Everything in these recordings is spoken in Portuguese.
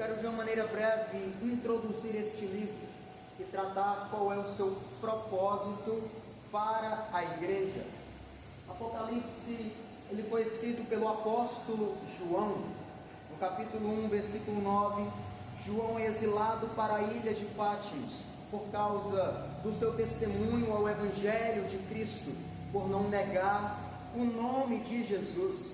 quero de uma maneira breve introduzir este livro e tratar qual é o seu propósito para a igreja. Apocalipse, ele foi escrito pelo apóstolo João. No capítulo 1, versículo 9, João é exilado para a ilha de Patmos por causa do seu testemunho ao Evangelho de Cristo, por não negar o nome de Jesus.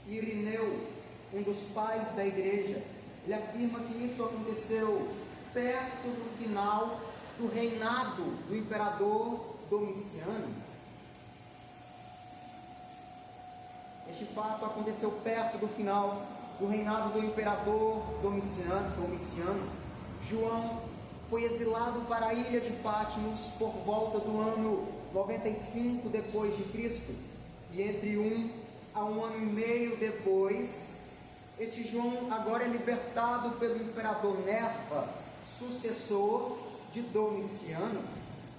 Irineu, um dos pais da igreja, ele afirma que isso aconteceu perto do final do reinado do imperador Domiciano. Este fato aconteceu perto do final do reinado do imperador Domiciano. João foi exilado para a ilha de Patmos por volta do ano 95 depois de Cristo, e entre 1 a 1 ano e meio depois, este João agora é libertado pelo imperador Nerva, sucessor de Domiciano.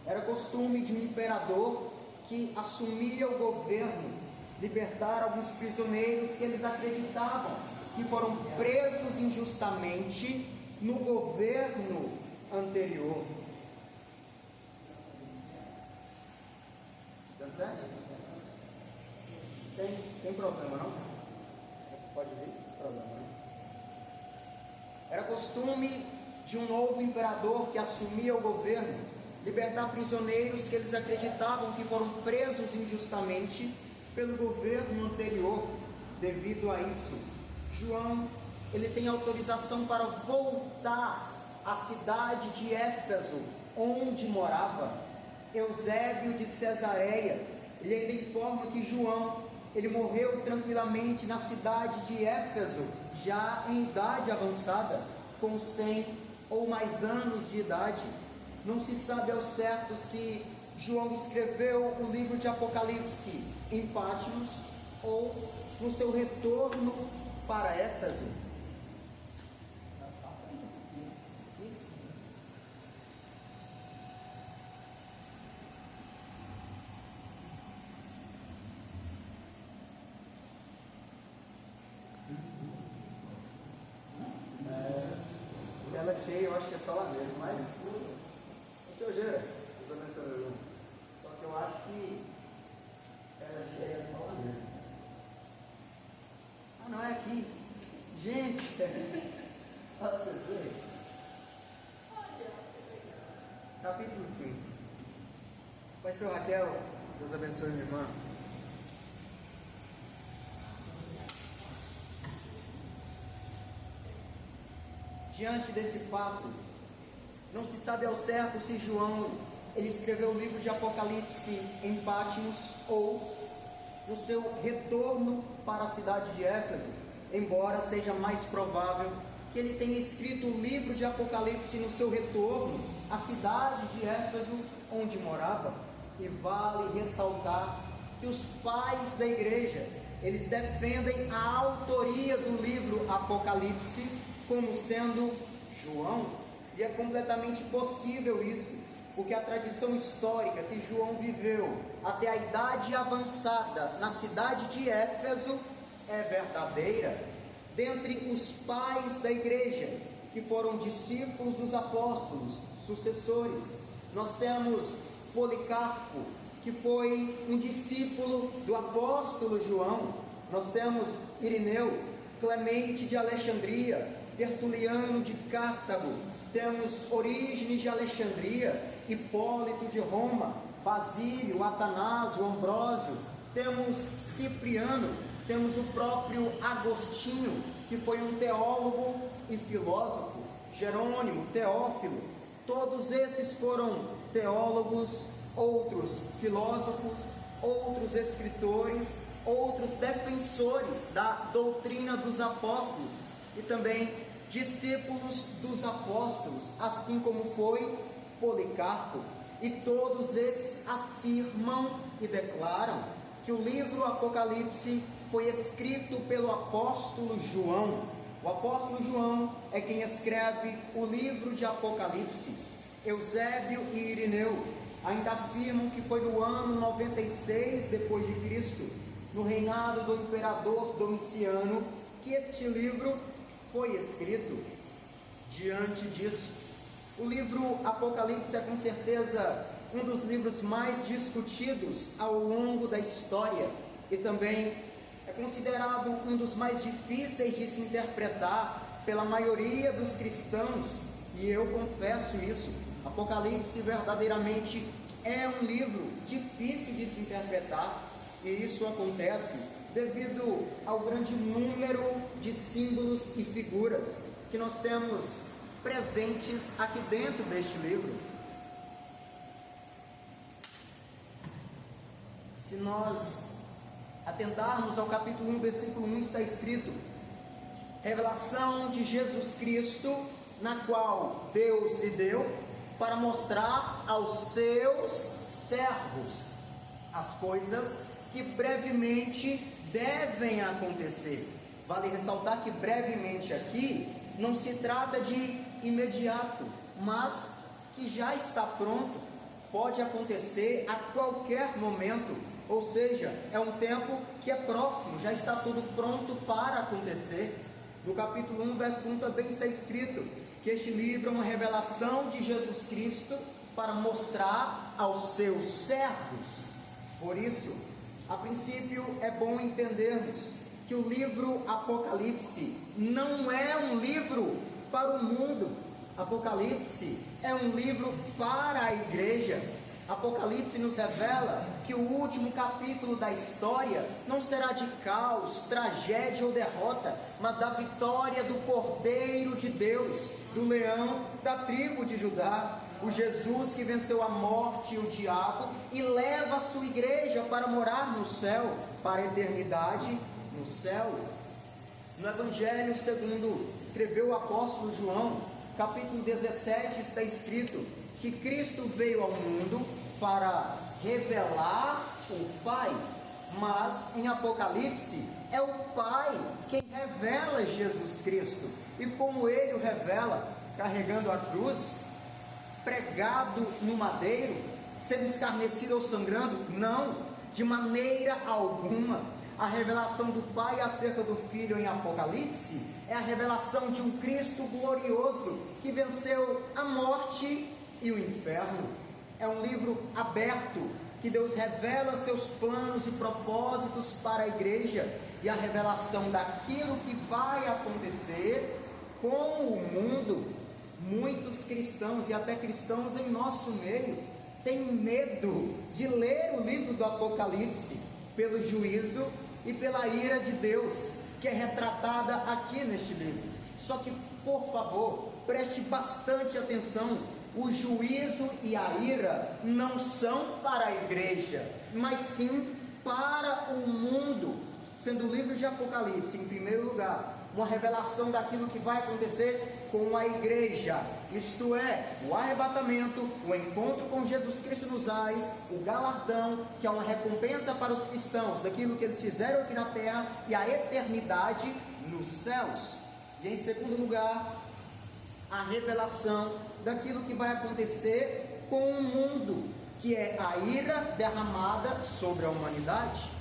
Era costume de um imperador que assumia o governo libertar alguns prisioneiros que eles acreditavam que foram presos injustamente no governo anterior. Tá certo? Tem problema não? Pode vir? Problema não? Era costume de um novo imperador que assumia o governo libertar prisioneiros que eles acreditavam que foram presos injustamente pelo governo anterior. Devido a isso, João, ele tem autorização para voltar à cidade de Éfeso, onde morava Eusébio de Cesareia. Ele ainda informa que João, ele morreu tranquilamente na cidade de Éfeso, já em idade avançada, com 100 ou mais anos de idade. Não se sabe ao certo se João escreveu o livro de Apocalipse em Patmos ou no seu retorno para Éfeso. Ela é cheia, eu acho que é só lá mesmo, mas o seu Gera, eu também sou eu. Só que eu acho que ela é cheia, é só lá mesmo. Ah, não é aqui. Gente, olha vocês verem. Capítulo 5. Pai, Senhor Raquel, Deus abençoe minha irmã. Diante desse fato, não se sabe ao certo se João ele escreveu o livro de Apocalipse em Patmos ou no seu retorno para a cidade de Éfeso, embora seja mais provável que ele tenha escrito o livro de Apocalipse no seu retorno à cidade de Éfeso, onde morava. E vale ressaltar que os pais da igreja, eles defendem a autoria do livro Apocalipse como sendo João, e é completamente possível isso, porque a tradição histórica que João viveu até a idade avançada na cidade de Éfeso é verdadeira. Dentre os pais da igreja, que foram discípulos dos apóstolos, sucessores, nós temos Policarpo, que foi um discípulo do apóstolo João. Nós temos Irineu, Clemente de Alexandria, Tertuliano de Cartago, temos Orígenes de Alexandria, Hipólito de Roma, Basílio, Atanásio, Ambrósio, temos Cipriano, temos o próprio Agostinho, que foi um teólogo e filósofo, Jerônimo, Teófilo. Todos esses foram teólogos, outros filósofos, outros escritores, outros defensores da doutrina dos apóstolos e também discípulos dos apóstolos, assim como foi Policarpo. E todos esses afirmam e declaram que o livro Apocalipse foi escrito pelo apóstolo João. O apóstolo João é quem escreve o livro de Apocalipse. Eusébio e Irineu ainda afirmam que foi no ano 96 depois de Cristo, no reinado do imperador Domiciano, que este livro foi escrito. diante disso. O livro Apocalipse é com certeza um dos livros mais discutidos ao longo da história e também é considerado um dos mais difíceis de se interpretar pela maioria dos cristãos, e eu confesso isso. Apocalipse verdadeiramente é um livro difícil de se interpretar, e isso acontece devido ao grande número de símbolos e figuras que nós temos presentes aqui dentro deste livro. Se nós atentarmos ao capítulo 1, versículo 1, está escrito: revelação de Jesus Cristo, na qual Deus lhe deu para mostrar aos seus servos as coisas que brevemente devem acontecer. Vale ressaltar que brevemente aqui não se trata de imediato, mas que já está pronto, pode acontecer a qualquer momento, ou seja, é um tempo que é próximo, já está tudo pronto para acontecer. No capítulo 1, verso 1 também está escrito que este livro é uma revelação de Jesus Cristo para mostrar aos seus servos. Por isso, a princípio é bom entendermos que o livro Apocalipse não é um livro para o mundo. Apocalipse é um livro para a igreja. Apocalipse nos revela que o último capítulo da história não será de caos, tragédia ou derrota, mas da vitória do Cordeiro de Deus, do leão da tribo de Judá, o Jesus que venceu a morte e o diabo e leva a sua igreja para morar no céu, para a eternidade no céu. No Evangelho segundo escreveu o apóstolo João, capítulo 17, está escrito que Cristo veio ao mundo para revelar o Pai, mas em Apocalipse é o Pai quem revela Jesus Cristo, e como Ele o revela, carregando a cruz, pregado no madeiro, sendo escarnecido ou sangrando? Não, de maneira alguma. A revelação do Pai acerca do Filho em Apocalipse é a revelação de um Cristo glorioso que venceu a morte e o inferno. É um livro aberto que Deus revela seus planos e propósitos para a igreja e a revelação daquilo que vai acontecer com o mundo. Muitos cristãos e até cristãos em nosso meio têm medo de ler o livro do Apocalipse pelo juízo e pela ira de Deus que é retratada aqui neste livro. Só que, por favor, preste bastante atenção. O juízo e a ira não são para a igreja, mas sim para o mundo. Sendo o livro de Apocalipse, em primeiro lugar, uma revelação daquilo que vai acontecer com a igreja, isto é, o arrebatamento, o encontro com Jesus Cristo nos ares, o galardão, que é uma recompensa para os cristãos daquilo que eles fizeram aqui na terra, e a eternidade nos céus. E em segundo lugar, a revelação daquilo que vai acontecer com o mundo, que é a ira derramada sobre a humanidade.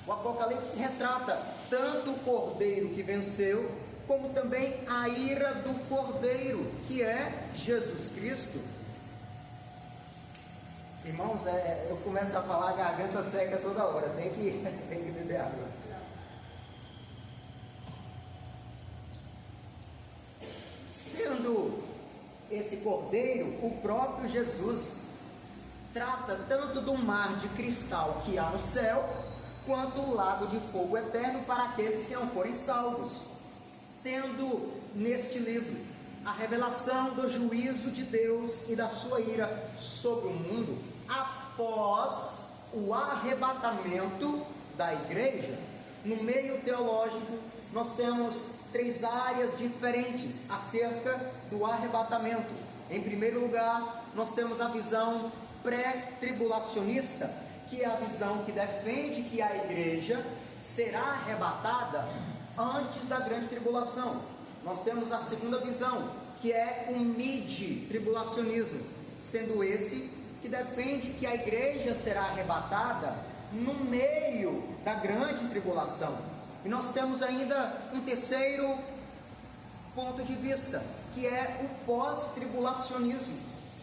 O Apocalipse retrata tanto o Cordeiro que venceu, como também a ira do Cordeiro, que é Jesus Cristo. Irmãos, eu começo a falar, a garganta seca toda hora, tem que beber água. Sendo esse Cordeiro o próprio Jesus, trata tanto do mar de cristal que há no céu, quanto o lago de fogo eterno para aqueles que não forem salvos, tendo neste livro a revelação do juízo de Deus e da sua ira sobre o mundo após o arrebatamento da igreja. No meio teológico, nós temos três áreas diferentes acerca do arrebatamento. Em primeiro lugar, nós temos a visão pré-tribulacionista, que é a visão que defende que a igreja será arrebatada antes da grande tribulação. Nós temos a segunda visão, que é o mid-tribulacionismo, sendo esse que defende que a igreja será arrebatada no meio da grande tribulação. E nós temos ainda um terceiro ponto de vista, que é o pós-tribulacionismo,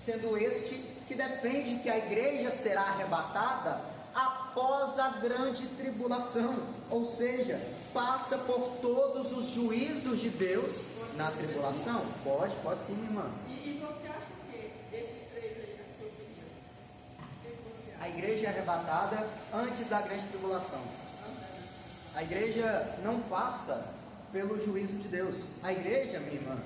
sendo este que defende que a igreja será arrebatada após a grande tribulação, ou seja, passa por todos os juízos de Deus na tribulação. Pode sim, irmã. E você acha o quê desses três aí, na sua opinião? O que você acha? A igreja é arrebatada antes da grande tribulação. A igreja não passa pelo juízo de Deus. A igreja, minha irmã,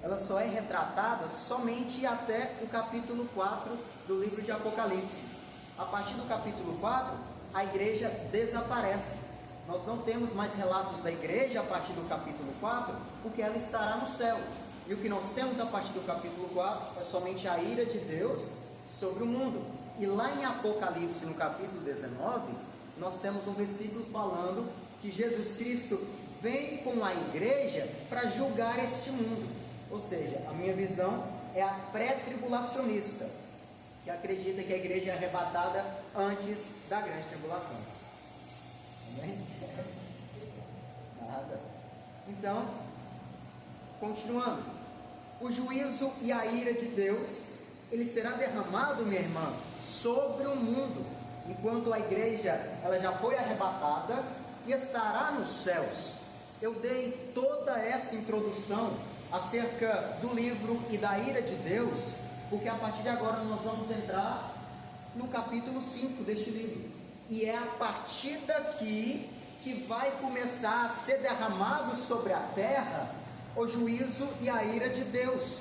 ela só é retratada somente até o capítulo 4 do livro de Apocalipse. A partir do capítulo 4, a igreja desaparece. Nós não temos mais relatos da igreja a partir do capítulo 4, porque ela estará no céu. E o que nós temos a partir do capítulo 4 é somente a ira de Deus sobre o mundo. E lá em Apocalipse, no capítulo 19, nós temos um versículo falando que Jesus Cristo vem com a igreja para julgar este mundo. Ou seja, a minha visão é a pré-tribulacionista, que acredita que a igreja é arrebatada antes da grande tribulação. Amém? Nada. Então, continuando. O juízo e a ira de Deus, ele será derramado, minha irmã, sobre o mundo, enquanto a igreja ela já foi arrebatada e estará nos céus. Eu dei toda essa introdução acerca do livro e da ira de Deus, porque a partir de agora nós vamos entrar no capítulo 5 deste livro, e é a partir daqui que vai começar a ser derramado sobre a terra o juízo e a ira de Deus.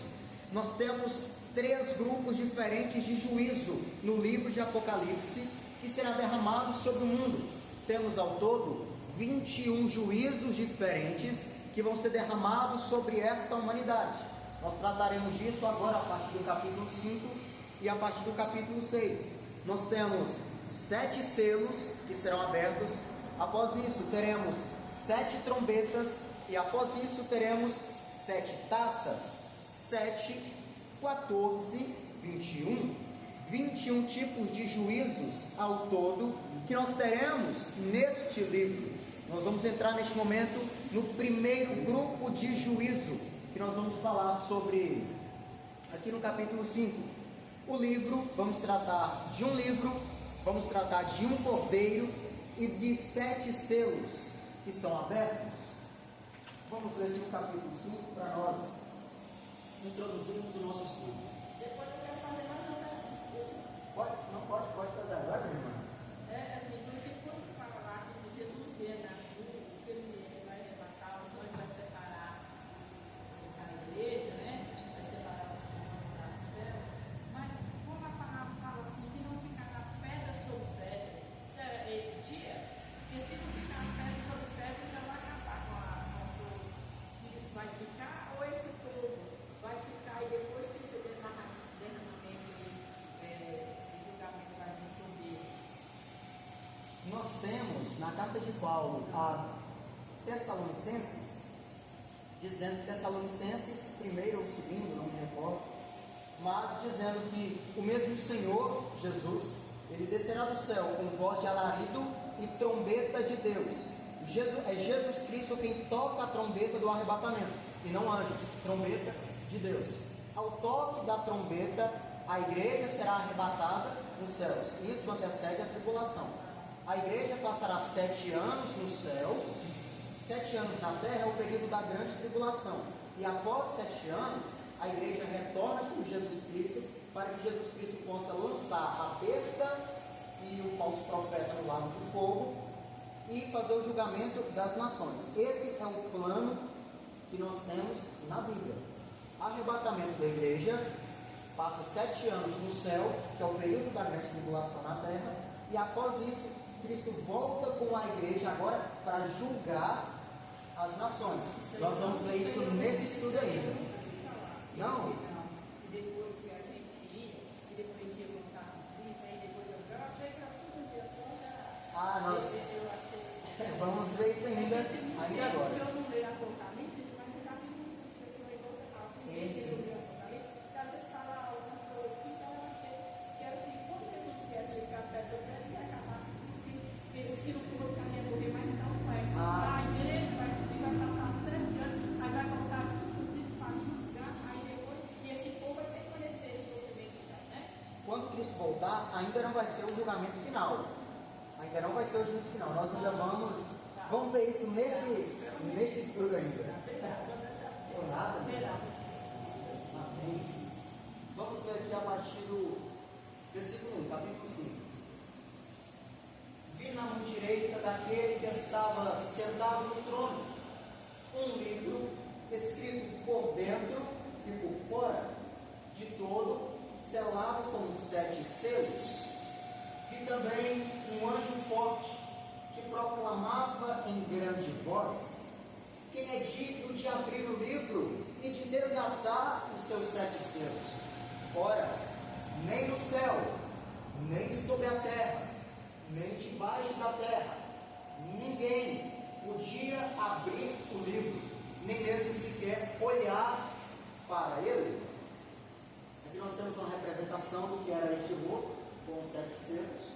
Nós temos 3 grupos diferentes de juízo no livro de Apocalipse, que será derramado sobre o mundo. Temos ao todo 21 juízos diferentes que vão ser derramados sobre esta humanidade. Nós trataremos disso agora a partir do capítulo 5 e a partir do capítulo 6. Nós temos 7 selos que serão abertos. Após isso teremos 7 trombetas, e após isso teremos 7 taças. 7, 14, 21 tipos de juízos ao todo que nós teremos neste livro. Nós vamos entrar neste momento no primeiro grupo de juízo, que nós vamos falar sobre aqui no capítulo 5. O livro, vamos tratar de um livro, vamos tratar de um cordeiro e de 7 selos que são abertos. Vamos ler aqui o capítulo 5 para nós introduzirmos o nosso estudo. Depois eu quero fazer mais uma pergunta. Pode fazer agora, minha irmã? Assim, porque quando fala lá que Jesus vê na cruz, que ele vai arrebatar, os dois vai separar a igreja, né? Vai separar os humanos do céu. Mas como a palavra fala assim, que não ficará pedra sobre pedra, será esse dia? Porque se não ficar pedra sobre pedra, já vai acabar com a cruz. Vai ficar, ou esse povo vai ficar e depois que esse derramamento de julgamento vai vir sobre ele? Nós temos na carta de Paulo a Tessalonicenses, dizendo, Tessalonicenses, primeiro ou segundo, não me recordo, mas dizendo que o mesmo Senhor Jesus, ele descerá do céu com voz de alarido e trombeta de Deus. É Jesus Cristo quem toca a trombeta do arrebatamento, e não anjos, trombeta de Deus. Ao toque da trombeta, a igreja será arrebatada nos céus. Isso antecede a tribulação. A igreja passará 7 anos no céu, 7 anos na terra é o período da grande tribulação. E após 7 anos, a igreja retorna com Jesus Cristo, para que Jesus Cristo possa lançar a besta e o falso profeta no lago do fogo e fazer o julgamento das nações. Esse é o plano que nós temos na Bíblia. Arrebatamento da igreja, passa 7 anos no céu, que é o período da grande tribulação na terra, e após isso, Cristo volta com a igreja agora para julgar as nações. Nós vamos ver isso nesse estudo ainda. Não? E depois que a gente ia, e depois ia voltar isso, aí depois eu achei que era tudo um dia só. Nós Eu achei. vamos ver isso ainda agora. Eu não leio Apocalipse, mas no capítulo que pessoa igual você fala. Sim. Eu leio Apocalipse, porque às vezes fala algumas coisas assim, então eu achei que era assim, quando Jesus quer aplicar perto do pé, ele vai acabar. Os que não foram ficar ia morrer, mas não vai. A igreja vai passar 7 anos, aí vai voltar tudo de Cristo voltar, ainda não vai ser o julgamento final. Ainda não vai ser o juízo final. Nós ainda vamos ver isso neste estudo ainda. Ou nada? Amém. Vamos ler aqui a partir do versículo 1, capítulo 5. Vi na mão direita daquele que estava sentado no trono um livro escrito por dentro e por fora, de todo, selado com 7 selos. Vi também um anjo forte que proclamava em grande voz: quem é digno de abrir o livro e de desatar os seus 7 selos? Ora, nem no céu, nem sobre a terra, nem debaixo da terra, ninguém podia abrir o livro, nem mesmo sequer olhar para ele. Aqui nós temos uma representação do que era este rolo com os 7 selos.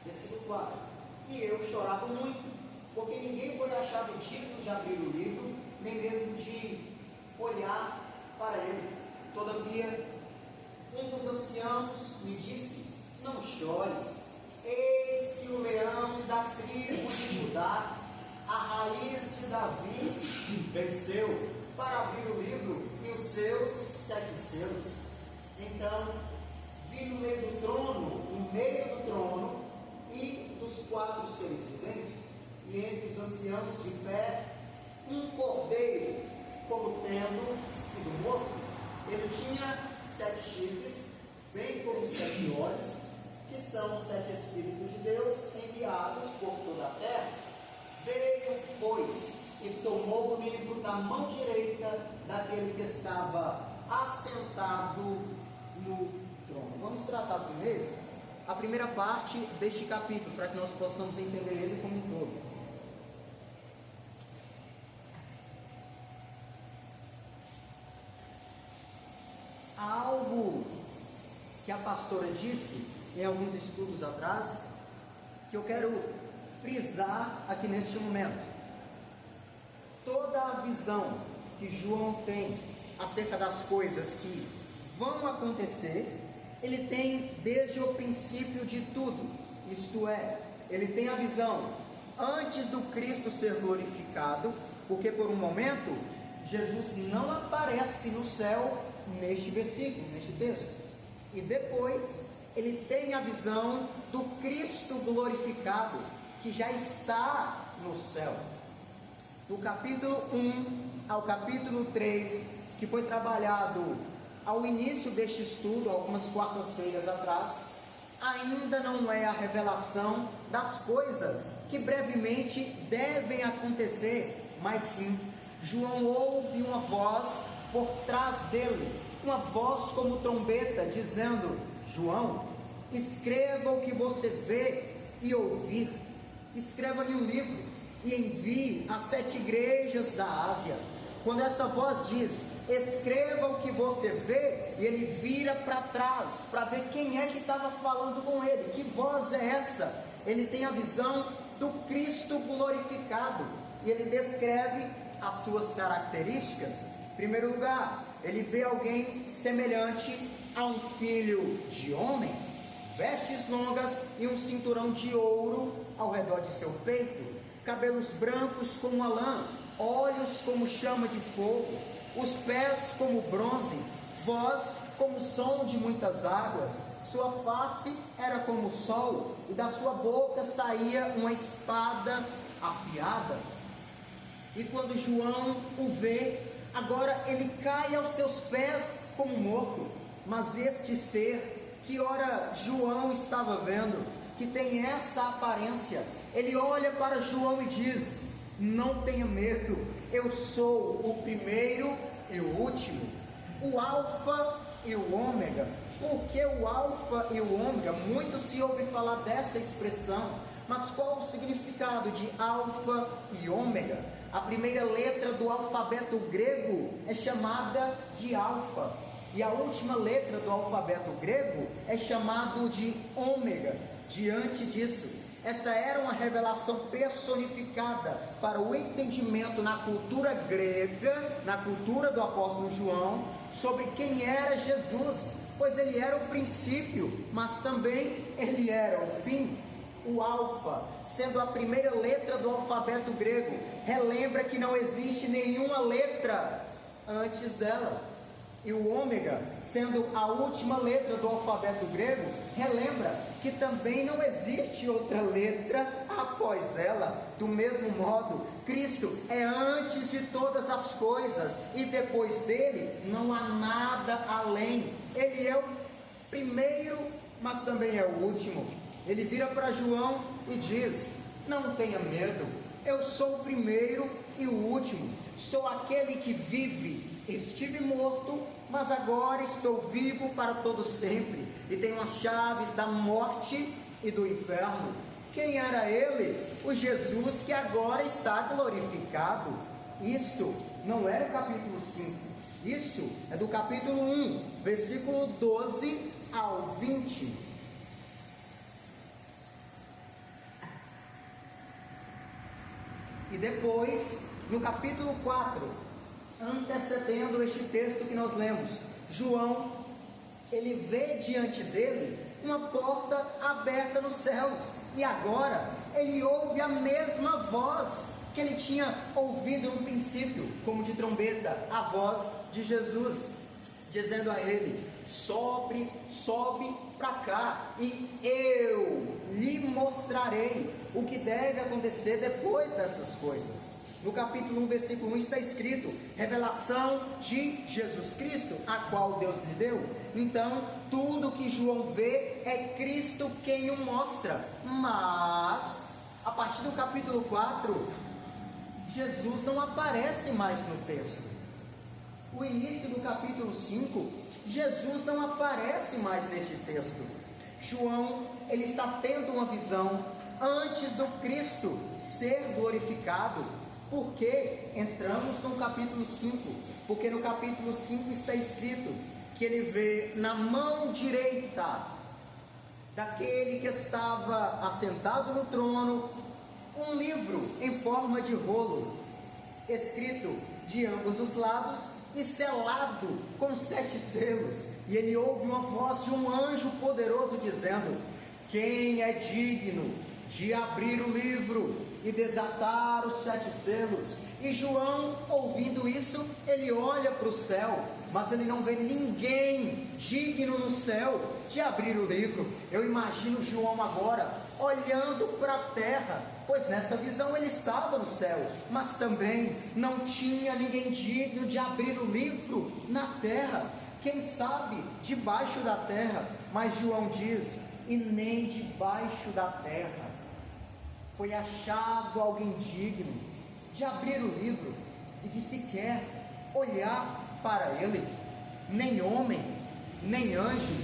Versículo 4. E eu chorava muito, porque ninguém foi achado digno de abrir o livro, nem mesmo de olhar para ele. Todavia, um dos anciãos me disse: não chores, eis que o leão da tribo de Judá, a raiz de Davi, venceu para abrir o livro e os seus 7 selos. Então vi no meio do trono e dos 4 seres viventes, e entre os anciãos de pé, um cordeiro, como tendo sido morto. Ele tinha 7 chifres, bem como 7 olhos, que são os 7 Espíritos de Deus enviados por toda a terra. Veio, pois, e tomou o livro da mão direita daquele que estava assentado no trono. Vamos tratar primeiro a primeira parte deste capítulo, para que nós possamos entender ele como um todo. Há algo que a pastora disse em alguns estudos atrás, que eu quero frisar aqui neste momento. Toda a visão que João tem acerca das coisas que vão acontecer, ele tem desde o princípio de tudo. Isto é, ele tem a visão antes do Cristo ser glorificado, porque por um momento Jesus não aparece no céu neste versículo, neste texto. E depois ele tem a visão do Cristo glorificado, que já está no céu. Do capítulo 1 ao capítulo 3, que foi trabalhado ao início deste estudo, algumas quartas-feiras atrás, ainda não é a revelação das coisas que brevemente devem acontecer, mas sim, João ouve uma voz por trás dele, uma voz como trombeta, dizendo: João, escreva o que você vê e ouvir, escreva-lhe um livro e envie às 7 igrejas da Ásia. Quando essa voz diz: escreva o que você vê, e ele vira para trás para ver quem é que estava falando com ele, que voz é essa? Ele tem a visão do Cristo glorificado, e ele descreve as suas características. Em primeiro lugar, ele vê alguém semelhante a um filho de homem, vestes longas e um cinturão de ouro ao redor de seu peito, cabelos brancos como a lã, olhos como chama de fogo, os pés como bronze, voz como som de muitas águas, sua face era como o sol, e da sua boca saía uma espada afiada. E quando João o vê, agora ele cai aos seus pés como morto. Mas este ser, que ora João estava vendo, que tem essa aparência, ele olha para João e diz: não tenha medo, eu sou o primeiro e o último, o alfa e o ômega. Por que o alfa e o ômega? Muito se ouve falar dessa expressão, mas qual o significado de alfa e ômega? A primeira letra do alfabeto grego é chamada de alfa, e a última letra do alfabeto grego é chamado de ômega. Diante disso, Essa era uma revelação personificada para o entendimento na cultura grega, na cultura do apóstolo João, sobre quem era Jesus, pois ele era o princípio, mas também ele era o fim. O alfa, sendo a primeira letra do alfabeto grego, relembra que não existe nenhuma letra antes dela. E o ômega, sendo a última letra do alfabeto grego, relembra que também não existe outra letra após ela. Do mesmo modo, Cristo é antes de todas as coisas, e depois dele não há nada além. Ele é o primeiro, mas também é o último. Ele vira para João e diz: não tenha medo, eu sou o primeiro e o último, sou aquele que vive. Estive morto, mas agora estou vivo para todo sempre, e tenho as chaves da morte e do inferno. Quem era ele? O Jesus que agora está glorificado. Isto não é o capítulo 5, isso é do capítulo 1, versículo 12 ao 20. E depois, no capítulo 4, antecedendo este texto que nós lemos, João, ele vê diante dele uma porta aberta nos céus, e agora ele ouve a mesma voz que ele tinha ouvido no princípio, como de trombeta, a voz de Jesus, dizendo a ele: sobe para cá, e eu lhe mostrarei o que deve acontecer depois dessas coisas. No capítulo 1, versículo 1 está escrito: revelação de Jesus Cristo, a qual Deus lhe deu. Então, tudo que João vê é Cristo quem o mostra. Mas, a partir do capítulo 4, Jesus não aparece mais no texto. O início do capítulo 5, Jesus não aparece mais nesse texto. João, ele está tendo uma visão antes do Cristo ser glorificado. Porque entramos no capítulo 5, porque no capítulo 5 está escrito que ele vê na mão direita daquele que estava assentado no trono um livro em forma de rolo, escrito de ambos os lados e selado com 7 selos. E ele ouve uma voz de um anjo poderoso dizendo: quem é digno de abrir o livro e desatar os 7 selos? E João, ouvindo isso, ele olha para o céu, mas ele não vê ninguém digno no céu de abrir o livro. Eu imagino João agora olhando para a terra, pois nessa visão ele estava no céu, mas também não tinha ninguém digno de abrir o livro na terra, quem sabe debaixo da terra. Mas João diz: e nem debaixo da terra foi achado alguém digno de abrir o livro e de sequer olhar para ele. Nem homem, nem anjo,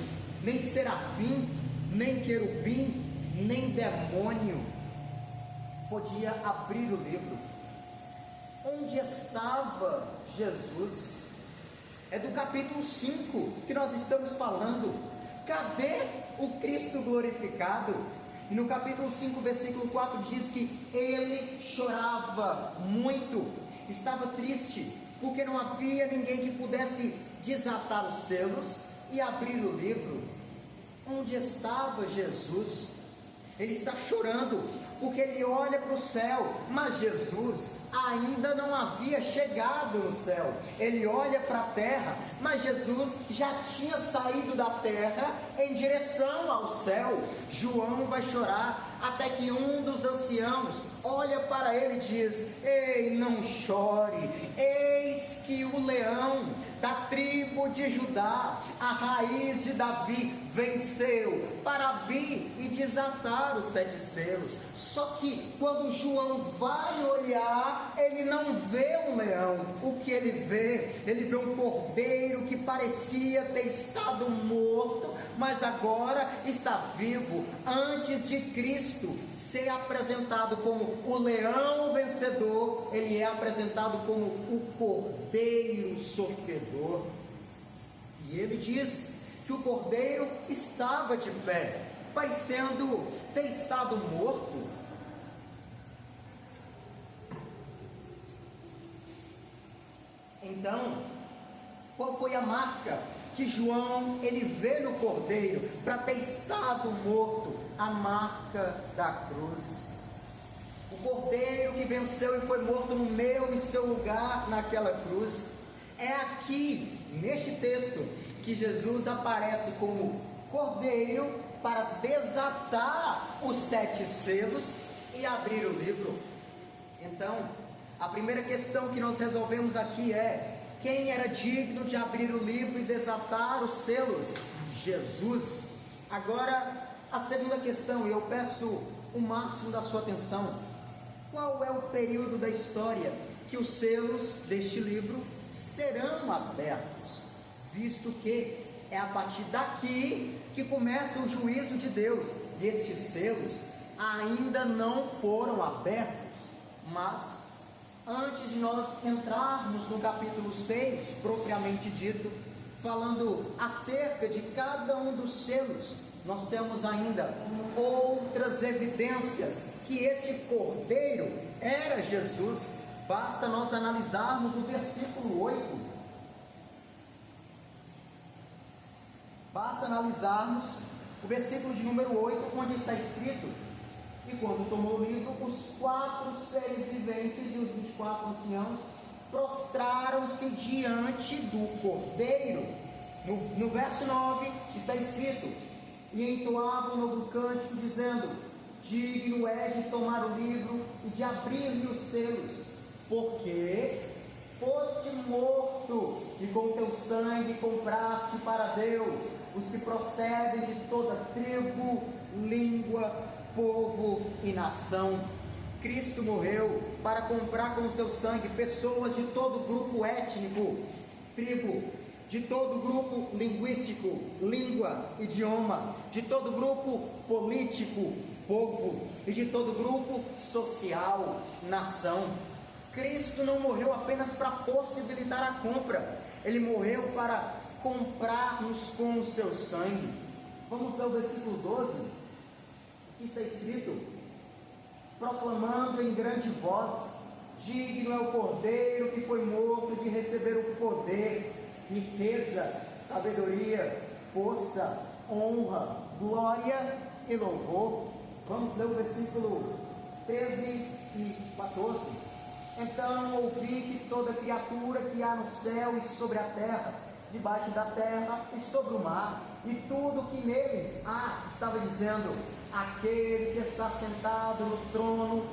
nem serafim, nem querubim, nem demônio podia abrir o livro. Onde estava Jesus? É do capítulo 5 que nós estamos falando. Cadê o Cristo glorificado? E no capítulo 5, versículo 4 diz que ele chorava muito, estava triste, porque não havia ninguém que pudesse desatar os selos e abrir o livro. Onde estava Jesus? Ele está chorando, porque ele olha para o céu, mas Jesus ainda não havia chegado no céu. Ele olha para a terra, mas Jesus já tinha saído da terra em direção ao céu. João vai chorar, até que um dos anciãos olha para ele e diz: ei, não chore, eis que o leão da tribo de Judá, a raiz de Davi, venceu para abrir e desatar os 7 selos. Só que quando João vai olhar, ele não vê um leão. O que ele vê? Ele vê um cordeiro que parecia ter estado morto, mas agora está vivo. Antes de Cristo ser apresentado como o leão vencedor, ele é apresentado como o cordeiro sofredor. E ele diz que o cordeiro estava de pé. parecendo ter estado morto. Então, qual foi a marca que João ele vê no cordeiro para ter estado morto? A marca da cruz. O cordeiro que venceu e foi morto no meu e seu lugar naquela cruz. É aqui, neste texto, que Jesus aparece como cordeiro para desatar os 7 selos e abrir o livro. Então, a primeira questão que nós resolvemos aqui é: quem era digno de abrir o livro e desatar os selos? Jesus. Agora, a segunda questão, e eu peço o máximo da sua atenção: qual é o período da história que os selos deste livro serão abertos? Visto que é a partir daqui que começa o juízo de Deus, e estes selos ainda não foram abertos. Mas, antes de nós entrarmos no capítulo 6, propriamente dito, falando acerca de cada um dos selos, nós temos ainda outras evidências que este cordeiro era Jesus. Basta nós analisarmos o versículo 8. Basta analisarmos o versículo de número 8, onde está escrito: e quando tomou o livro, os 4 seres viventes e os 24 anciãos prostraram-se diante do cordeiro. No verso 9 está escrito: e entoavam um novo cântico, dizendo: digno é de tomar o livro e de abrir-lhe os selos, porque foste morto e com teu sangue compraste para Deus os que procedem de toda tribo, língua, povo e nação. Cristo morreu para comprar com o seu sangue pessoas de todo grupo étnico, tribo, de todo grupo linguístico, língua, idioma, de todo grupo político, povo, e de todo grupo social, nação. Cristo não morreu apenas para possibilitar a compra, ele morreu para comprar-nos com o seu sangue. Vamos ler o versículo 12. Aqui está escrito: proclamando em grande voz: digno é o cordeiro que foi morto de receber o poder, riqueza, sabedoria, força, honra, glória e louvor. Vamos ler o versículo 13 e 14. Então ouvi que toda criatura que há no céu e sobre a terra, debaixo da terra e sobre o mar, e tudo que neles há, estava dizendo: aquele que está sentado no trono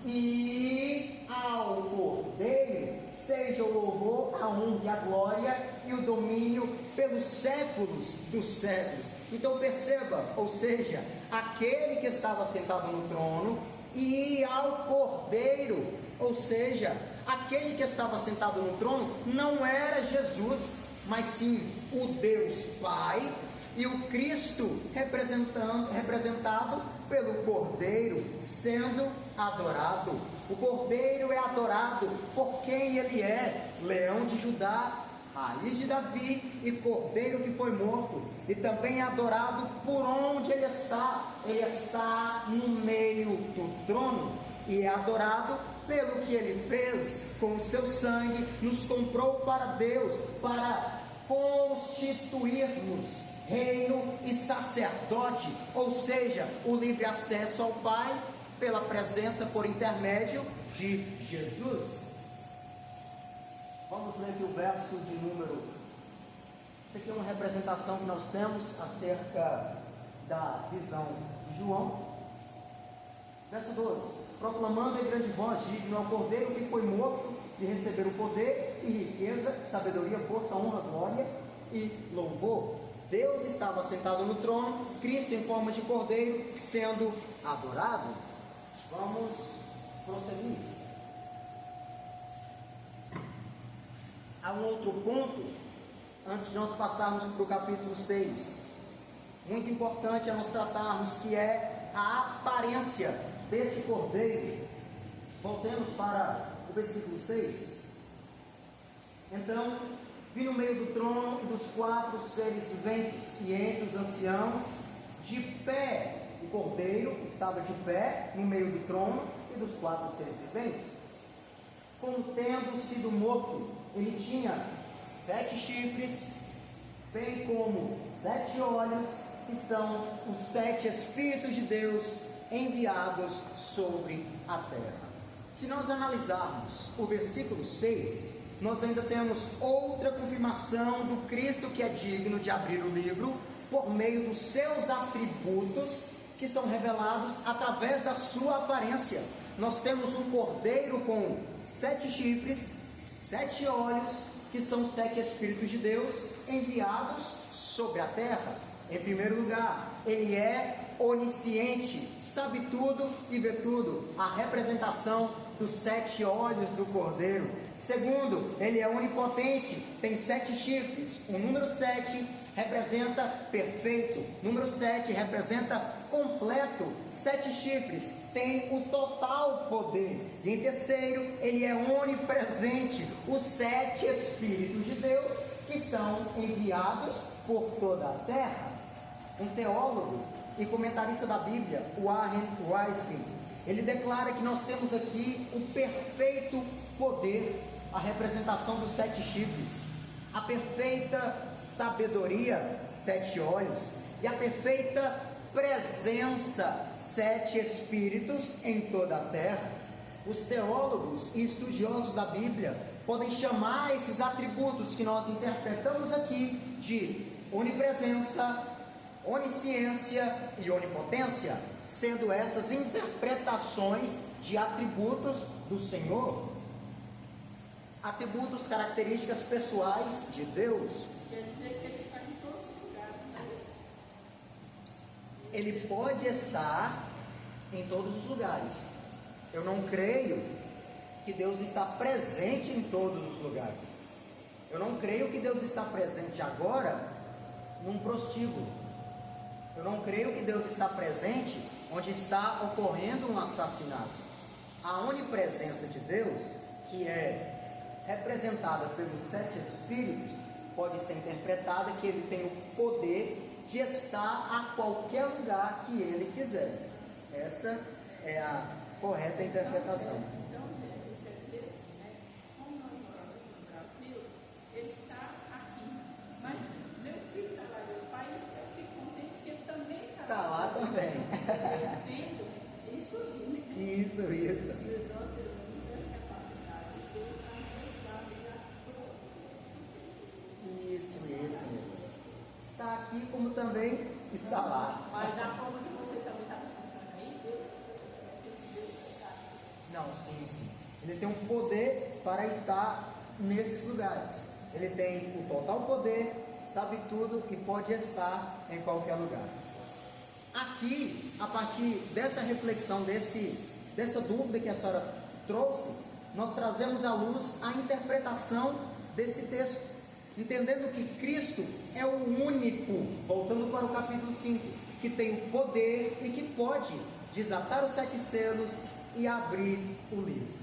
e ao cordeiro seja o louvor, a honra e a glória e o domínio pelos séculos dos séculos. Então perceba, ou seja, aquele que estava sentado no trono e ao cordeiro, ou seja, aquele que estava sentado no trono não era Jesus, mas sim o Deus Pai e o Cristo representado pelo Cordeiro sendo adorado. O Cordeiro é adorado por quem ele é: Leão de Judá, Raiz de Davi e Cordeiro que foi morto. E também é adorado por onde ele está. Ele está no meio do trono e é adorado pelo que ele fez com o seu sangue, nos comprou para Deus, para constituir-nos reino e sacerdote, ou seja, o livre acesso ao Pai pela presença por intermédio de Jesus. Vamos ler aqui o verso de número. Isso aqui é uma representação que nós temos acerca da visão de João. Verso 12: proclamando em grande voz: digno ao cordeiro que foi morto de receber o poder e riqueza, sabedoria, força, honra, glória e louvor. Deus estava sentado no trono, Cristo em forma de cordeiro sendo adorado. Vamos prosseguir. Há um outro ponto, antes de nós passarmos para o capítulo 6, muito importante a nós tratarmos, que é a aparência deste cordeiro. Voltemos para o versículo 6. Então, vi no meio do trono e dos 4 seres viventes, e entre os anciãos, de pé. O cordeiro estava de pé no meio do trono e dos 4 seres viventes. Como tendo sido morto, ele tinha 7 chifres, bem como 7 olhos, que são os 7 Espíritos de Deus enviados sobre a terra. Se nós analisarmos o versículo 6, nós ainda temos outra confirmação do Cristo que é digno de abrir o livro, por meio dos seus atributos, que são revelados através da sua aparência. Nós temos um cordeiro com 7 chifres, 7 olhos, que são 7 Espíritos de Deus enviados sobre a terra. Em primeiro lugar, ele é onisciente, sabe tudo e vê tudo, a representação dos 7 olhos do cordeiro. Segundo, ele é onipotente, tem 7 chifres. O número 7 representa perfeito, número 7 representa completo. 7 chifres tem o total poder. E em terceiro, ele é onipresente, os 7 Espíritos de Deus que são enviados por toda a terra. Um teólogo e comentarista da Bíblia, Warren Wiersbe, ele declara que nós temos aqui o perfeito poder, a representação dos 7 chifres, a perfeita sabedoria, 7 olhos, e a perfeita presença, 7 Espíritos em toda a terra. Os teólogos e estudiosos da Bíblia podem chamar esses atributos que nós interpretamos aqui de onipresença, onisciência e onipotência, sendo essas interpretações de atributos do Senhor, atributos, características pessoais de Deus. Quer dizer que ele está em todos os lugares, né? Ele pode estar em todos os lugares. Eu não creio que Deus está presente em todos os lugares. Eu não creio que Deus está presente agora num prostíbulo. Eu não creio que Deus está presente onde está ocorrendo um assassinato. A onipresença de Deus, que é representada pelos 7 Espíritos, pode ser interpretada que ele tem o poder de estar a qualquer lugar que ele quiser. Essa é a correta interpretação. Então, quer dizer assim, né? Como nós moramos no Brasil, ele está aqui. Mas meu filho está lá, meu pai, eu fico contente que ele também está Está lá também. Eu entendo isso aí, né? Isso. E nós temos muita capacidade de Deus está Isso mesmo. Está aqui como também está lá. Mas da forma que você também está explicando aí, Deus está. Não, sim. Ele tem um poder para estar nesses lugares. Ele tem o total poder, sabe tudo e pode estar em qualquer lugar. Aqui, a partir dessa reflexão, dessa dúvida que a senhora trouxe, nós trazemos à luz a interpretação desse texto, entendendo que Cristo é o único, voltando para o capítulo 5, que tem o poder e que pode desatar os 7 selos e abrir o livro.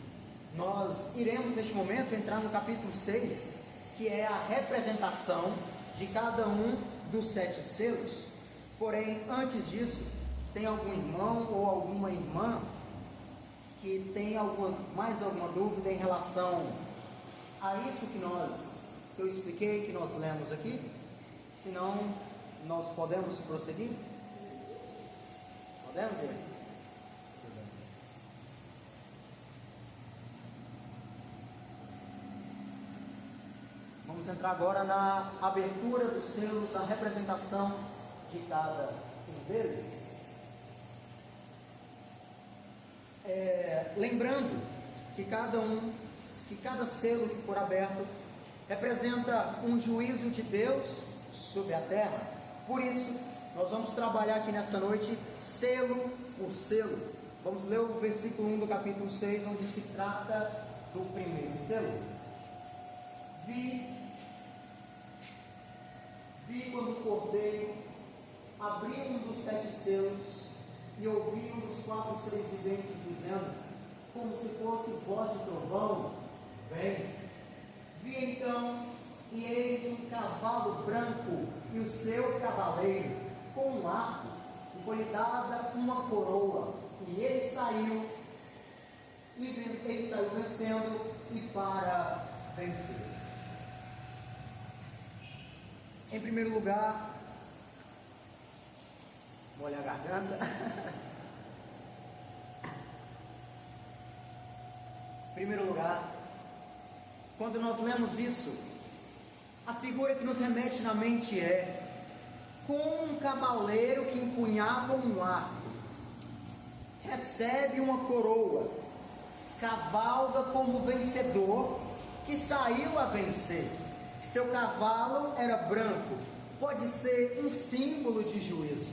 Nós iremos neste momento entrar no capítulo 6, que é a representação de cada um dos 7 selos. Porém, antes disso, tem algum irmão ou alguma irmã que tem mais alguma dúvida em relação a isso que eu expliquei, que nós lemos aqui? Senão, nós podemos prosseguir? Podemos, Esse? Vamos entrar agora na abertura dos selos, a representação de cada um deles. Lembrando que cada selo que for aberto representa um juízo de Deus sobre a terra. Por isso, nós vamos trabalhar aqui nesta noite, selo por selo. Vamos ler o versículo 1 do capítulo 6, onde se trata do primeiro selo. Vi quando o cordeiro abriu um dos 7 selos e ouvi um dos 4 seres viventes dizendo, como se fosse voz de trovão, vem. Vi então, e eis um cavalo branco e o seu cavaleiro com um arco, foi-lhe dada uma coroa, e ele saiu vencendo e para vencer. Em primeiro lugar, molha a garganta. Em primeiro lugar, quando nós lemos isso, a figura que nos remete na mente é como um cavaleiro que empunhava um arco, recebe uma coroa, cavalga como vencedor, que saiu a vencer. Seu cavalo era branco, pode ser um símbolo de juízo,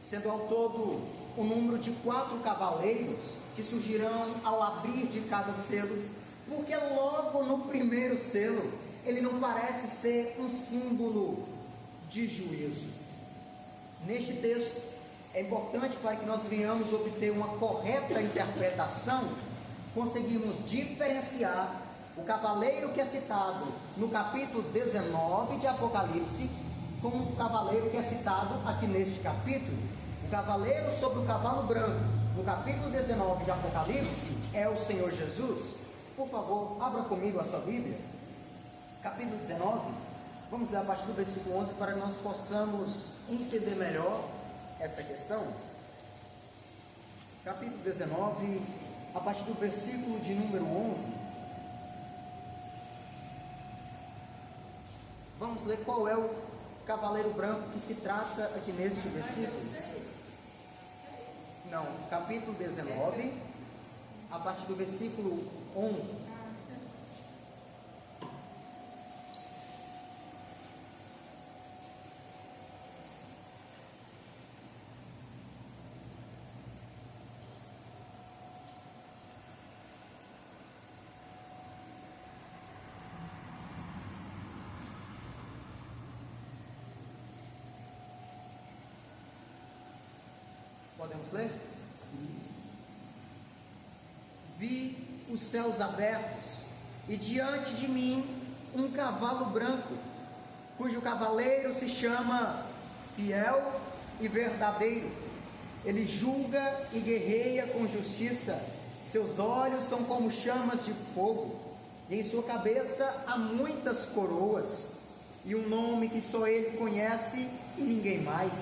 sendo ao todo o número de 4 cavaleiros que surgirão ao abrir de cada selo, porque logo no primeiro selo ele não parece ser um símbolo de juízo. Neste texto é importante, para que nós venhamos obter uma correta interpretação, conseguirmos diferenciar o cavaleiro que é citado no capítulo 19 de Apocalipse com o cavaleiro que é citado aqui neste capítulo. O cavaleiro sobre o cavalo branco no capítulo 19 de Apocalipse é o Senhor Jesus. Por favor, abra comigo a sua Bíblia, capítulo 19, vamos ler a partir do versículo 11 para que nós possamos entender melhor essa questão. Capítulo 19, a partir do versículo de número 11, vamos ler qual é o cavaleiro branco que se trata aqui neste versículo. Não, capítulo 19, a partir do versículo 11. Podemos ler? Vi os céus abertos e diante de mim um cavalo branco, cujo cavaleiro se chama Fiel e Verdadeiro. Ele julga e guerreia com justiça, seus olhos são como chamas de fogo, e em sua cabeça há muitas coroas, e um nome que só ele conhece e ninguém mais.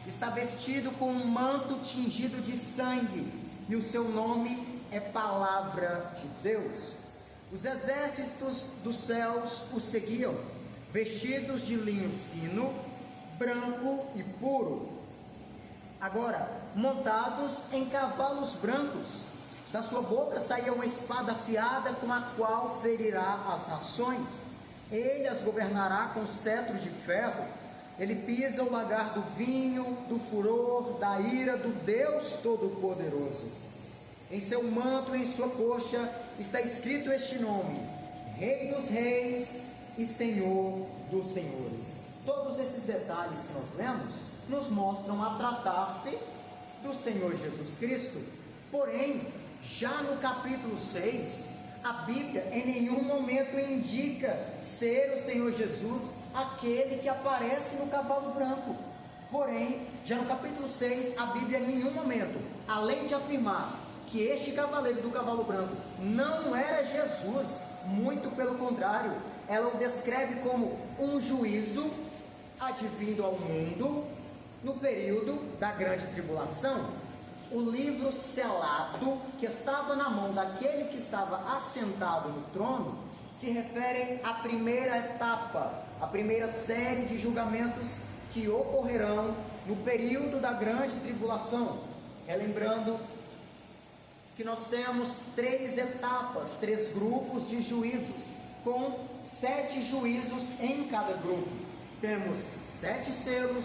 Está vestido com um manto tingido de sangue, e o seu nome é Palavra de Deus. Os exércitos dos céus o seguiam, vestidos de linho fino, branco e puro. Agora, montados em cavalos brancos, da sua boca saía uma espada afiada com a qual ferirá as nações. Ele as governará com cetro de ferro. Ele pisa o lagar do vinho, do furor, da ira do Deus Todo-Poderoso. Em seu manto e em sua coxa está escrito este nome: Rei dos Reis e Senhor dos Senhores. Todos esses detalhes que nós lemos nos mostram a tratar-se do Senhor Jesus Cristo. Porém, já no capítulo 6, a Bíblia em nenhum momento indica ser o Senhor Jesus aquele que aparece no cavalo branco. Porém, já no capítulo 6, a Bíblia em nenhum momento, além de afirmar que este cavaleiro do cavalo branco não era Jesus, muito pelo contrário, ela o descreve como um juízo advindo ao mundo no período da grande tribulação. O livro selado que estava na mão daquele que estava assentado no trono se refere à primeira etapa, a primeira série de julgamentos que ocorrerão no período da grande tribulação. Relembrando que nós temos 3 etapas, 3 grupos de juízos, com 7 juízos em cada grupo. Temos 7 selos,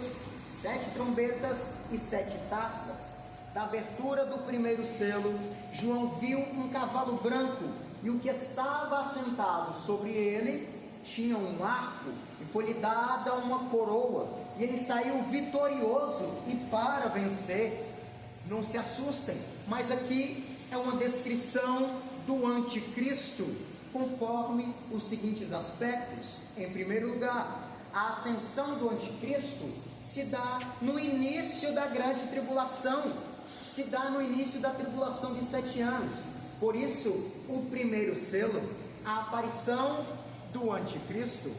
7 trombetas e 7 taças. Na abertura do primeiro selo, João viu um cavalo branco, e o que estava assentado sobre ele tinha um arco, e foi-lhe dada uma coroa, e ele saiu vitorioso e para vencer. Não se assustem, mas aqui é uma descrição do anticristo, conforme os seguintes aspectos. Em primeiro lugar, a ascensão do anticristo se dá no início da grande tribulação, se dá no início da tribulação de 7 anos. Por isso, o primeiro selo, a aparição do anticristo.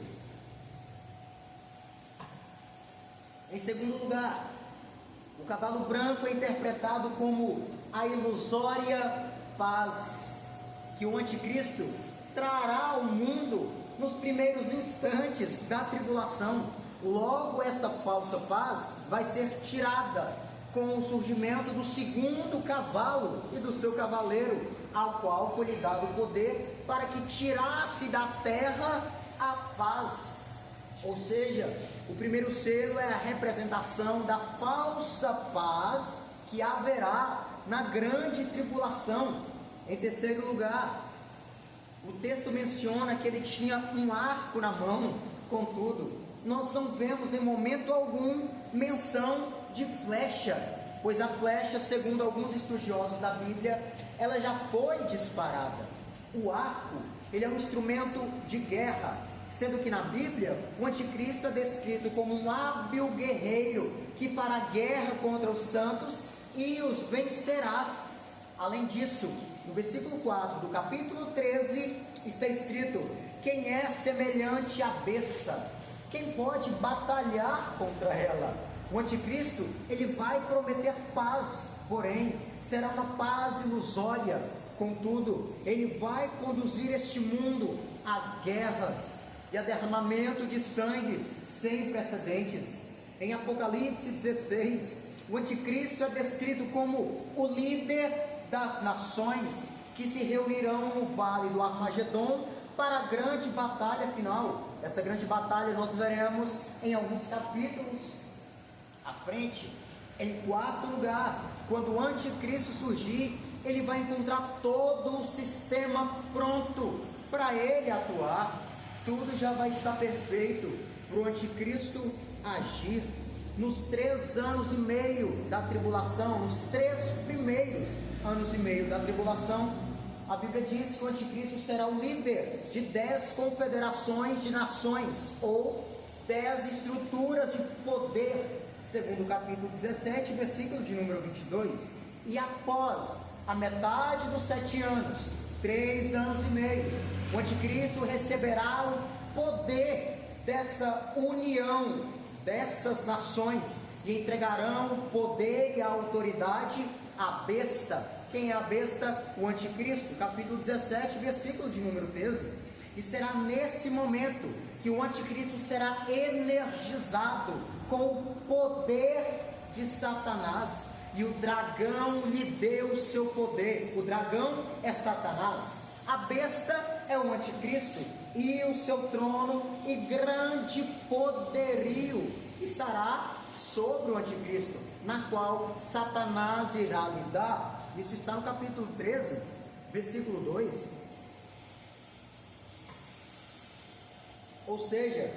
Em segundo lugar, o cavalo branco é interpretado como a ilusória paz que o anticristo trará ao mundo nos primeiros instantes da tribulação. Logo, essa falsa paz vai ser tirada com o surgimento do segundo cavalo e do seu cavaleiro, ao qual foi lhe dado o poder para que tirasse da terra a paz. Ou seja, o primeiro selo é a representação da falsa paz que haverá na grande tribulação. Em terceiro lugar, o texto menciona que ele tinha um arco na mão. Contudo, nós não vemos em momento algum menção de flecha, pois a flecha, segundo alguns estudiosos da Bíblia, ela já foi disparada. O arco, ele é um instrumento de guerra, sendo que na Bíblia o anticristo é descrito como um hábil guerreiro que fará guerra contra os santos e os vencerá. Além disso, no versículo 4 do capítulo 13 está escrito: quem é semelhante à besta? Quem pode batalhar contra ela? O anticristo, ele vai prometer paz, porém será uma paz ilusória. Contudo, ele vai conduzir este mundo a guerras e a derramamento de sangue sem precedentes. Em Apocalipse 16, o anticristo é descrito como o líder das nações que se reunirão no vale do Armagedon para a grande batalha final. Essa grande batalha nós veremos em alguns capítulos à frente. Em quarto lugar, quando o anticristo surgir, ele vai encontrar todo o sistema pronto para ele atuar. Tudo já vai estar perfeito para o anticristo agir. Nos 3 anos e meio da tribulação, nos 3 primeiros anos e meio da tribulação, a Bíblia diz que o anticristo será o líder de 10 confederações de nações, ou 10 estruturas de poder, segundo o capítulo 17, versículo de número 22. E após a metade dos 7 anos, 3 anos e meio, o anticristo receberá o poder dessa união dessas nações e entregarão o poder e a autoridade à besta. Quem é a besta? O anticristo, capítulo 17, versículo de número 13. E será nesse momento que o anticristo será energizado com o poder de Satanás, e o dragão lhe deu o seu poder. O dragão é Satanás, a besta é o anticristo, e o seu trono e grande poderio estará sobre o anticristo, na qual Satanás irá lidar. Isso está no capítulo 13, versículo 2. Ou seja,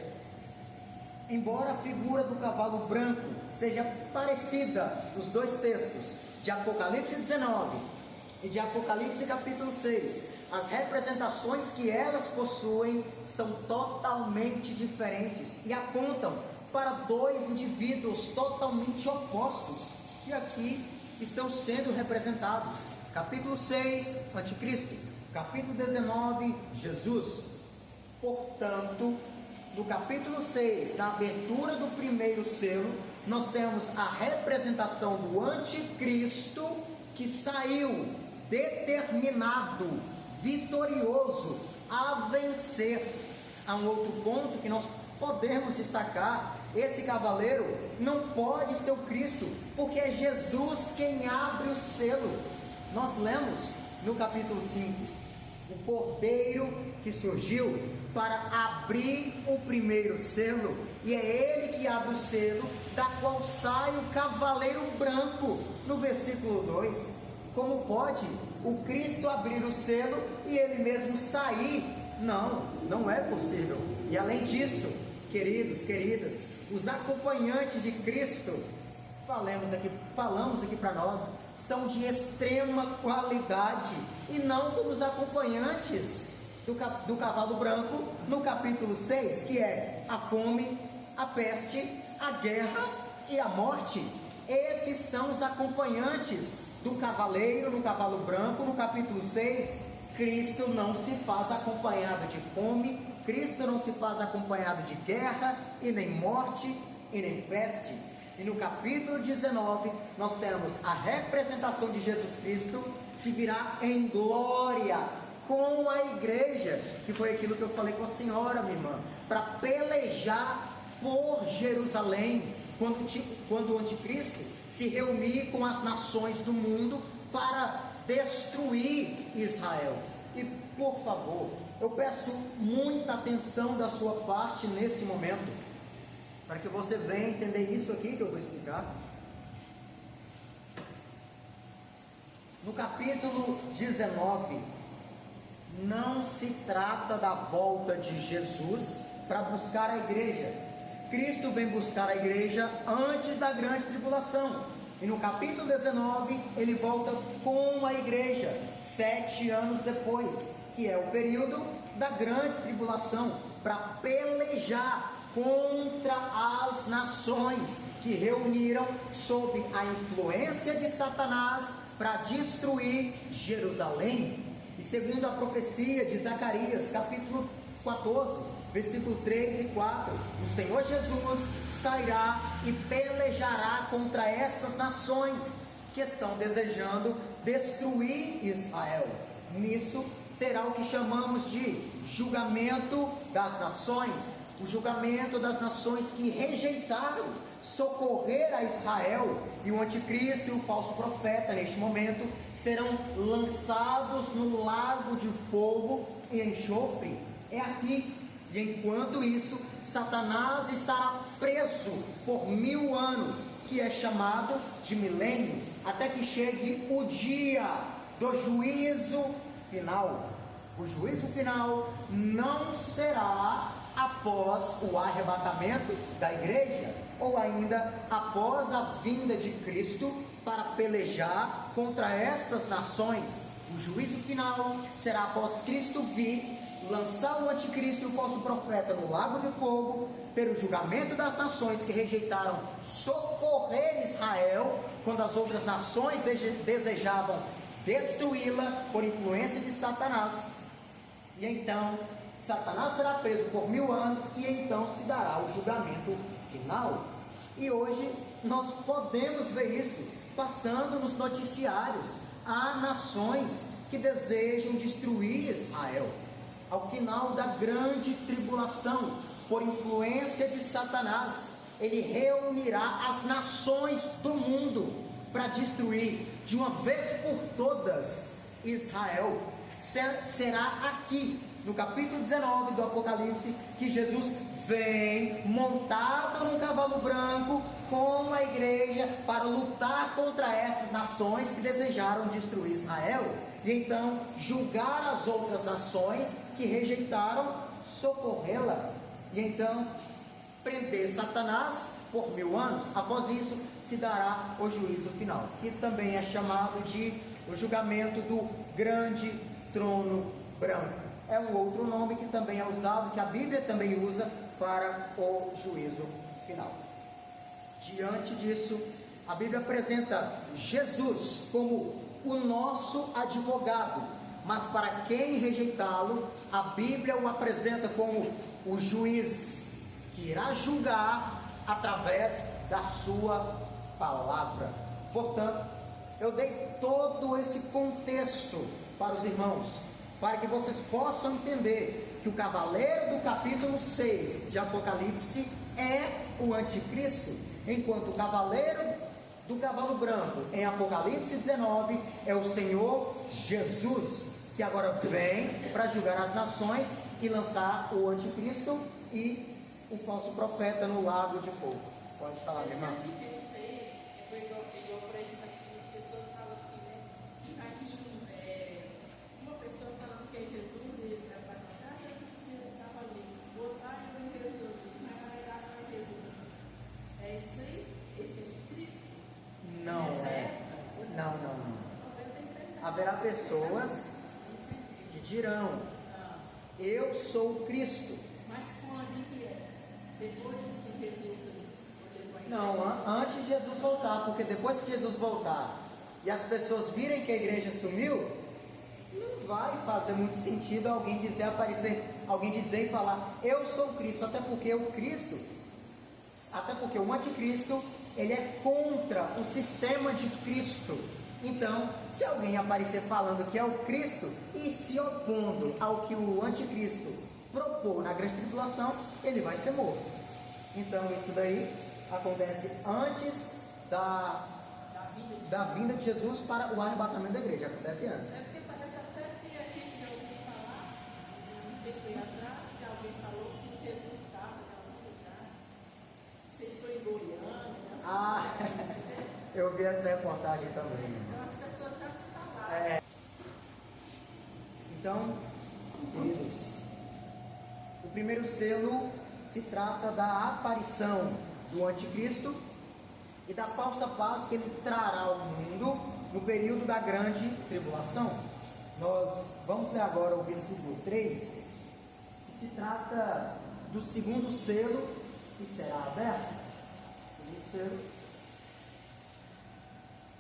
embora a figura do cavalo branco seja parecida nos dois textos, de Apocalipse 19 e de Apocalipse capítulo 6, as representações que elas possuem são totalmente diferentes e apontam para 2 indivíduos totalmente opostos, que aqui estão sendo representados. Capítulo 6, anticristo. Capítulo 19, Jesus. Portanto, no capítulo 6, na abertura do primeiro selo, nós temos a representação do anticristo que saiu determinado, vitorioso a vencer. Há um outro ponto que nós podemos destacar: esse cavaleiro não pode ser o Cristo, porque é Jesus quem abre o selo. Nós lemos no capítulo 5, o cordeiro que surgiu para abrir o primeiro selo, e é ele que abre o selo, da qual sai o cavaleiro branco, no versículo 2. Como pode o Cristo abrir o selo e ele mesmo sair? Não, não é possível. E além disso, queridos, queridas, os acompanhantes de Cristo, falamos aqui para nós, são de extrema qualidade, e não como os acompanhantes do cavalo branco no capítulo 6, que é a fome, a peste, a guerra e a morte. Esses são os acompanhantes do cavaleiro no cavalo branco. No capítulo 6, Cristo não se faz acompanhado de fome, Cristo não se faz acompanhado de guerra, e nem morte, e nem peste. E no capítulo 19, nós temos a representação de Jesus Cristo, que virá em glória com a igreja, que foi aquilo que eu falei com a senhora, minha irmã, para pelejar por Jerusalém, quando o anticristo se reunir com as nações do mundo para destruir Israel. E por favor, eu peço muita atenção da sua parte nesse momento, para que você venha entender isso aqui que eu vou explicar. No capítulo 19, não se trata da volta de Jesus para buscar a igreja. Cristo vem buscar a igreja antes da grande tribulação. E no capítulo 19, ele volta com a igreja 7 anos depois, que é o período da grande tribulação, para pelejar contra as nações que reuniram sob a influência de Satanás para destruir Jerusalém. E segundo a profecia de Zacarias, capítulo 14, versículo 3 e 4, o Senhor Jesus sairá e pelejará contra essas nações que estão desejando destruir Israel. Nisso terá o que chamamos de julgamento das nações, o julgamento das nações que rejeitaram socorrer a Israel, e o anticristo e o falso profeta neste momento serão lançados no lago de fogo e enxofre. É aqui. E enquanto isso, Satanás estará preso por 1000 anos, que é chamado de milênio, até que chegue o dia do juízo final. O juízo final não será após o arrebatamento da igreja, ou ainda após a vinda de Cristo para pelejar contra essas nações. O juízo final será após Cristo vir, lançar o anticristo e o falso profeta no lago de fogo, ter o julgamento das nações que rejeitaram socorrer Israel, quando as outras nações desejavam destruí-la por influência de Satanás. E então Satanás será preso por 1000 anos, e então se dará o julgamento final. E hoje nós podemos ver isso passando nos noticiários. Há nações que desejam destruir Israel. Ao final da grande tribulação, por influência de Satanás, ele reunirá as nações do mundo para destruir de uma vez por todas Israel. Será aqui, no capítulo 19 do Apocalipse, que Jesus vem montado num cavalo branco com a igreja para lutar contra essas nações que desejaram destruir Israel, e então julgar as outras nações que rejeitaram socorrê-la, e então prender Satanás por 1000 anos. Após isso se dará o juízo final, que também é chamado de o julgamento do grande trono branco. É um outro nome que também é usado, que a Bíblia também usa para o juízo final. Diante disso, a Bíblia apresenta Jesus como o nosso advogado, mas para quem rejeitá-lo, a Bíblia o apresenta como o juiz que irá julgar através da sua palavra. Portanto, eu dei todo esse contexto para os irmãos, para que vocês possam entender que o cavaleiro do capítulo 6 de Apocalipse é o anticristo, enquanto o cavaleiro do cavalo branco em Apocalipse 19 é o Senhor Jesus, que agora vem para julgar as nações e lançar o anticristo e o falso profeta no lago de fogo. Pode falar, minha irmã. Não. Haverá pessoas que dirão: eu sou o Cristo. Mas quando que é? Depois que Jesus Não, antes de Jesus voltar, porque depois que Jesus voltar e as pessoas virem que a igreja sumiu, não vai fazer muito sentido alguém dizer, aparecer, alguém dizer e falar, eu sou Cristo, até porque o anticristo, ele é contra o sistema de Cristo. Então, se alguém aparecer falando que é o Cristo e se opondo ao que o anticristo propôs na grande tribulação, ele vai ser morto. Então, isso daí acontece antes da vinda de Jesus para o arrebatamento da igreja. Acontece antes. É porque parece até que a gente já ouviu falar, um tempo atrás, que alguém falou que Jesus estava em algum lugar. Não sei se foi em Goiânia. Né? Ah, eu vi essa reportagem também. Então as pessoas já se falaram. Então, queridos, o primeiro selo se trata da aparição do anticristo e da falsa paz que ele trará ao mundo no período da grande tribulação. Nós vamos ler agora o versículo 3, que se trata do segundo selo que será aberto. Segundo selo,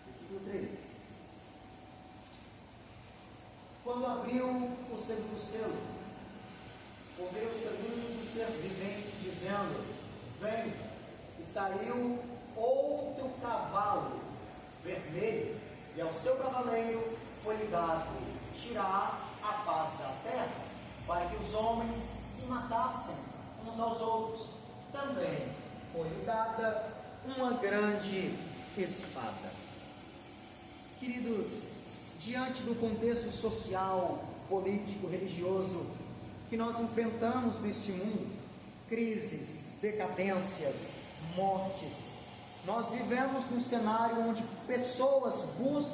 versículo 3. Quando abriu o segundo selo, ouviu o segundo ser vivente dizendo, vem, e saiu outro cavalo vermelho, e ao seu cavaleiro foi dado tirar a paz da terra, para que os homens se matassem uns aos outros. Também foi dada uma grande espada. Queridos, diante do contexto social, político, religioso que nós enfrentamos neste mundo, crises, decadências, mortes, nós vivemos num cenário onde pessoas buscam